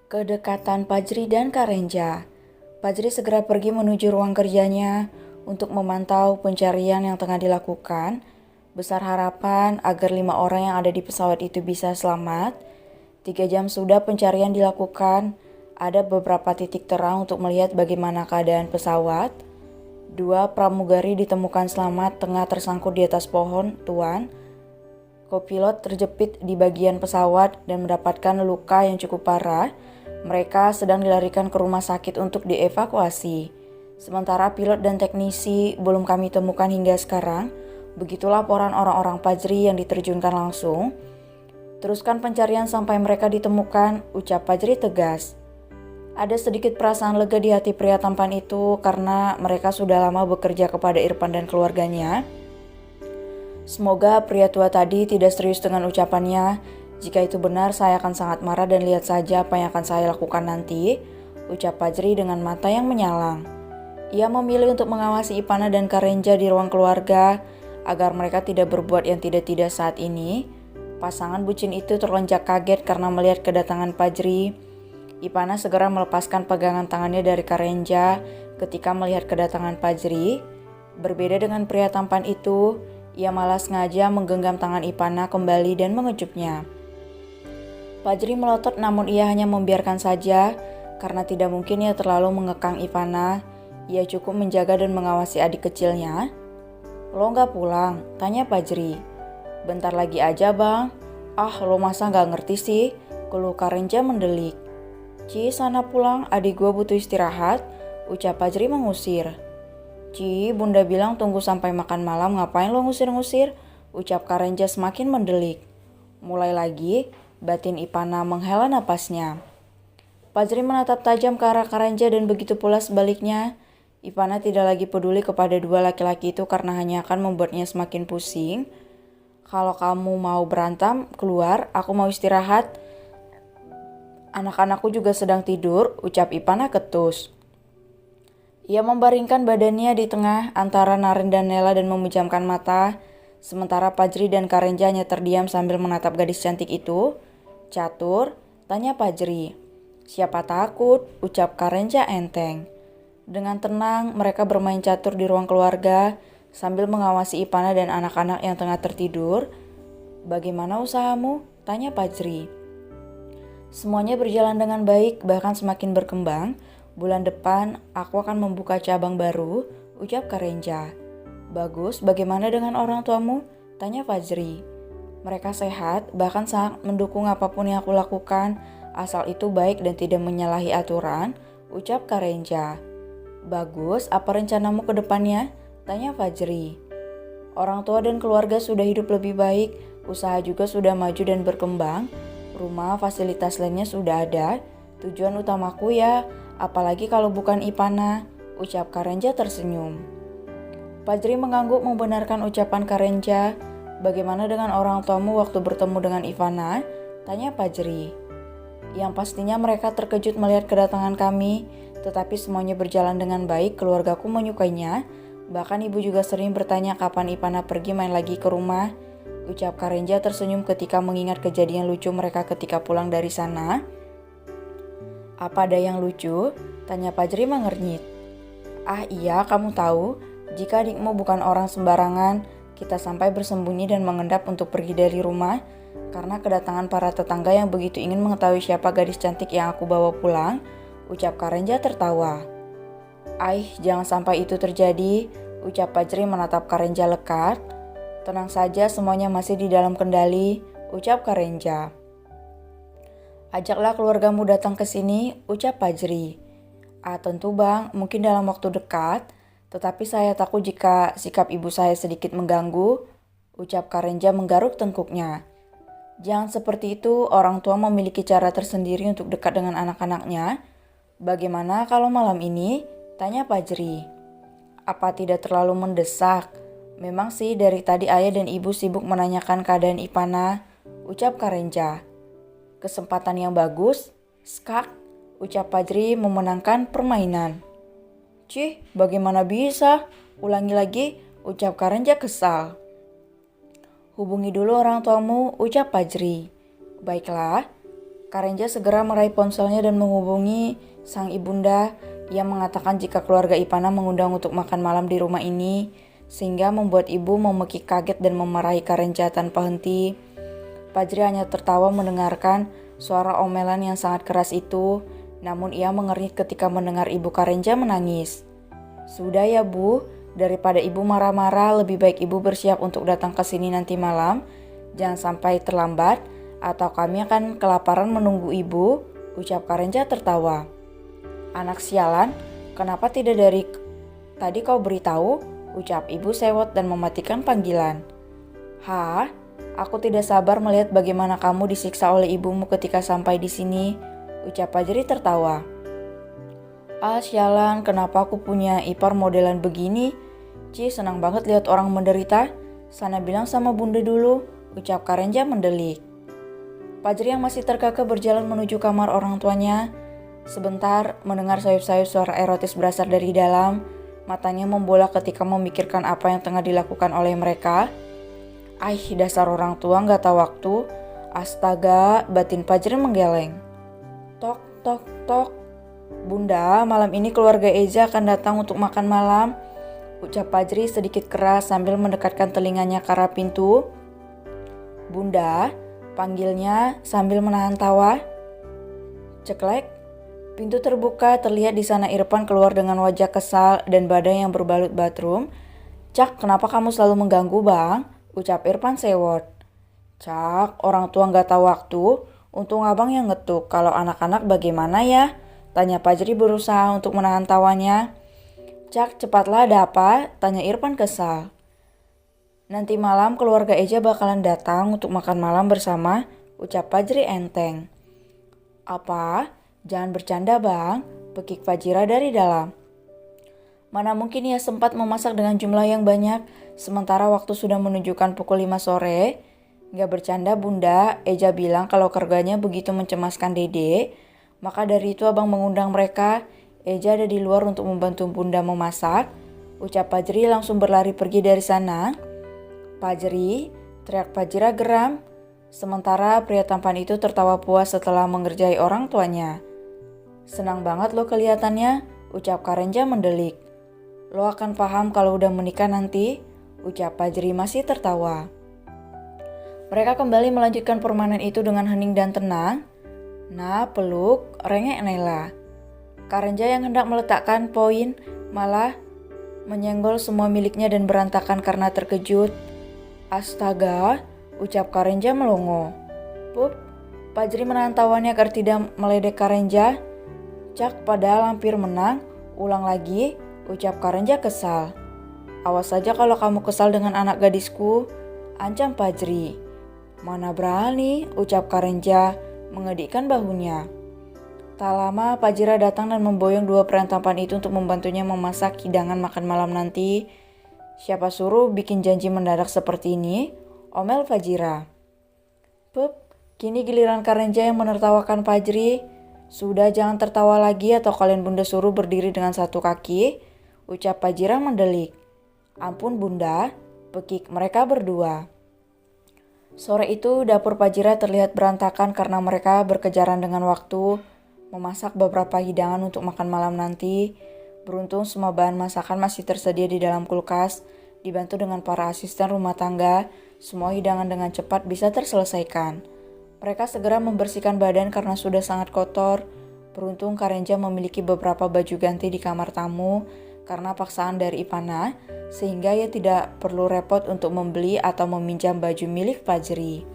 Kedekatan Fajri dan Karenja. Fajri segera pergi menuju ruang kerjanya untuk memantau pencarian yang tengah dilakukan. Besar harapan agar 5 orang yang ada di pesawat itu bisa selamat. 3 jam sudah pencarian dilakukan. Ada beberapa titik terang untuk melihat bagaimana keadaan pesawat. 2 pramugari ditemukan selamat tengah tersangkut di atas pohon tuan. Kopilot terjepit di bagian pesawat dan mendapatkan luka yang cukup parah. Mereka sedang dilarikan ke rumah sakit untuk dievakuasi. Sementara pilot dan teknisi belum kami temukan hingga sekarang. Begitu laporan orang-orang Fajri yang diterjunkan langsung. Teruskan pencarian sampai mereka ditemukan, ucap Fajri tegas. Ada sedikit perasaan lega di hati pria tampan itu karena mereka sudah lama bekerja kepada Irfan dan keluarganya. Semoga pria tua tadi tidak serius dengan ucapannya. Jika itu benar, saya akan sangat marah dan lihat saja apa yang akan saya lakukan nanti, ucap Fajri dengan mata yang menyalang. Ia memilih untuk mengawasi Ipana dan Karenja di ruang keluarga agar mereka tidak berbuat yang tidak-tidak saat ini. Pasangan bucin itu terlonjak kaget karena melihat kedatangan Fajri. Ipana segera melepaskan pegangan tangannya dari Karenja ketika melihat kedatangan Fajri. Berbeda dengan pria tampan itu, ia malah sengaja menggenggam tangan Ipana kembali dan mengejutnya. Fajri melotot namun ia hanya membiarkan saja karena tidak mungkin ia terlalu mengekang Ipana. Ia cukup menjaga dan mengawasi adik kecilnya. Lo nggak pulang? Tanya Fajri. Bentar lagi aja bang. Ah lo masa nggak ngerti sih? Keluh Karenja mendelik. Ci sana pulang, adik gue butuh istirahat, ucap Fajri mengusir. Ci bunda bilang tunggu sampai makan malam, ngapain lo ngusir-ngusir? Ucap Karenja semakin mendelik. Mulai lagi, batin Ipana menghela napasnya. Fajri menatap tajam ke arah Karenja dan begitu pula sebaliknya. Ipana tidak lagi peduli kepada 2 laki-laki itu karena hanya akan membuatnya semakin pusing. Kalau kamu mau berantem, keluar, aku mau istirahat. Anak-anakku juga sedang tidur, ucap Ipana ketus. Ia membaringkan badannya di tengah antara Naren dan Nela dan memejamkan mata. Sementara Fajri dan Karenja hanya terdiam sambil menatap gadis cantik itu. Catur, tanya Fajri. Siapa takut, ucap Karenja enteng. Dengan tenang, mereka bermain catur di ruang keluarga sambil mengawasi Ipana dan anak-anak yang tengah tertidur. Bagaimana usahamu? Tanya Fajri. Semuanya berjalan dengan baik, bahkan semakin berkembang. Bulan depan, aku akan membuka cabang baru, ucap Karenja. Bagus, bagaimana dengan orang tuamu? Tanya Fajri. Mereka sehat, bahkan sangat mendukung apapun yang aku lakukan, asal itu baik dan tidak menyalahi aturan, ucap Karenja. Bagus, apa rencanamu ke depannya? Tanya Fajri. Orang tua dan keluarga sudah hidup lebih baik, usaha juga sudah maju dan berkembang, rumah, fasilitas lainnya sudah ada, tujuan utamaku ya, apalagi kalau bukan Ipana, ucap Karenja tersenyum. Fajri mengangguk membenarkan ucapan Karenja. Bagaimana dengan orang tuamu waktu bertemu dengan Ivana? Tanya Fajri. Yang pastinya mereka terkejut melihat kedatangan kami, tetapi semuanya berjalan dengan baik, keluargaku menyukainya. Bahkan ibu juga sering bertanya kapan Ivana pergi main lagi ke rumah. Ucap Karenja tersenyum ketika mengingat kejadian lucu mereka ketika pulang dari sana. Apa ada yang lucu? Tanya Fajri mengernyit. Ah iya, kamu tahu, jika adikmu bukan orang sembarangan, kita sampai bersembunyi dan mengendap untuk pergi dari rumah karena kedatangan para tetangga yang begitu ingin mengetahui siapa gadis cantik yang aku bawa pulang, ucap Karenja tertawa. Aih, jangan sampai itu terjadi, ucap Fajri menatap Karenja lekat. Tenang saja, semuanya masih di dalam kendali, ucap Karenja. Ajaklah keluargamu datang ke sini, ucap Fajri. Ah tentu bang, mungkin dalam waktu dekat, tetapi saya takut jika sikap ibu saya sedikit mengganggu, ucap Karenja menggaruk tengkuknya. Jangan seperti itu, orang tua memiliki cara tersendiri untuk dekat dengan anak-anaknya. Bagaimana kalau malam ini? Tanya Fajri. Apa tidak terlalu mendesak? Memang sih dari tadi ayah dan ibu sibuk menanyakan keadaan Ipana, ucap Karenja. Kesempatan yang bagus, skak, ucap Fajri memenangkan permainan. Cih, bagaimana bisa? Ulangi lagi, ucap Karenja kesal. Hubungi dulu orang tuamu, ucap Fajri. Baiklah. Karenja segera meraih ponselnya dan menghubungi sang ibunda. Ia mengatakan jika keluarga Ipana mengundang untuk makan malam di rumah ini, sehingga membuat ibu memekik kaget dan memarahi Karenja tanpa henti. Fajri hanya tertawa mendengarkan suara omelan yang sangat keras itu, namun ia mengernyit ketika mendengar ibu Karenja menangis. Sudah ya Bu, daripada ibu marah-marah, lebih baik ibu bersiap untuk datang ke sini nanti malam. Jangan sampai terlambat, atau kami akan kelaparan menunggu ibu, ucap Karenja tertawa. Anak sialan, kenapa tidak dari tadi kau beritahu? Ucap ibu sewot dan mematikan panggilan. Hah? Aku tidak sabar melihat bagaimana kamu disiksa oleh ibumu ketika sampai di sini, ucap Fajri tertawa. Ah sialan, kenapa aku punya ipar modelan begini? Senang banget lihat orang menderita. Sana bilang sama bunda dulu, ucap Karenja mendelik. Fajri yang masih terkekeh berjalan menuju kamar orang tuanya. Sebentar, mendengar sayup-sayup suara erotis berasal dari dalam. Matanya membola ketika memikirkan apa yang tengah dilakukan oleh mereka. Dasar orang tua gak tahu waktu. Astaga, batin Fajri menggeleng. Tok, tok, tok. Bunda, malam ini keluarga Eja akan datang untuk makan malam, ucap Fajri sedikit keras sambil mendekatkan telinganya ke arah pintu. Bunda, panggilnya sambil menahan tawa. Ceklek. Pintu terbuka, terlihat di sana Irfan keluar dengan wajah kesal dan badan yang berbalut batrum. Cak, kenapa kamu selalu mengganggu bang? Ucap Irfan sewot. Cak, orang tua gak tahu waktu. Untung abang yang ngetuk, kalau anak-anak bagaimana ya? Tanya Fajri berusaha untuk menahan tawanya. Cak, cepatlah ada apa? Tanya Irfan kesal. Nanti malam keluarga Eja bakalan datang untuk makan malam bersama, ucap Fajri enteng. Apa? Jangan bercanda bang, pekik Fajira dari dalam. Mana mungkin ia sempat memasak dengan jumlah yang banyak, sementara waktu sudah menunjukkan pukul 5 sore. Gak bercanda bunda, Eja bilang kalau keluarganya begitu mencemaskan Dede. Maka dari itu abang mengundang mereka. Eja ada di luar untuk membantu bunda memasak, ucap Fajri langsung berlari pergi dari sana. Fajri, teriak Fajira geram. Sementara pria tampan itu tertawa puas setelah mengerjai orang tuanya. Senang banget lo kelihatannya, ucap Karenja mendelik. Lo akan paham kalau udah menikah nanti, ucap Fajri masih tertawa. Mereka kembali melanjutkan permainan itu dengan hening dan tenang. Nah, peluk, rengek Nela. Karenja yang hendak meletakkan poin malah menyenggol semua miliknya dan berantakan karena terkejut. Astaga, ucap Karenja melongo. Pup, Fajri menahan tawannya agar tidak meledek Karenja. Cak, padahal hampir menang. Ulang lagi, ucap Karenja kesal. Awas saja kalau kamu kesal dengan anak gadisku, ancam Fajri. Mana berani, ucap Karenja mengedikkan bahunya. Tak lama Fajira datang dan memboyong dua pria tampan itu untuk membantunya memasak hidangan makan malam nanti. Siapa suruh bikin janji mendadak seperti ini? Omel Fajira. Pup, kini giliran Karenja yang menertawakan Fajri. Sudah jangan tertawa lagi atau kalian bunda suruh berdiri dengan satu kaki, ucap Fajira mendelik. Ampun bunda, pekik mereka berdua. Sore itu dapur Fajira terlihat berantakan karena mereka berkejaran dengan waktu, memasak beberapa hidangan untuk makan malam nanti. Beruntung semua bahan masakan masih tersedia di dalam kulkas, dibantu dengan para asisten rumah tangga, semua hidangan dengan cepat bisa terselesaikan. Mereka segera membersihkan badan karena sudah sangat kotor. Beruntung Karenja memiliki beberapa baju ganti di kamar tamu karena paksaan dari Ipana, sehingga ia tidak perlu repot untuk membeli atau meminjam baju milik Fajri.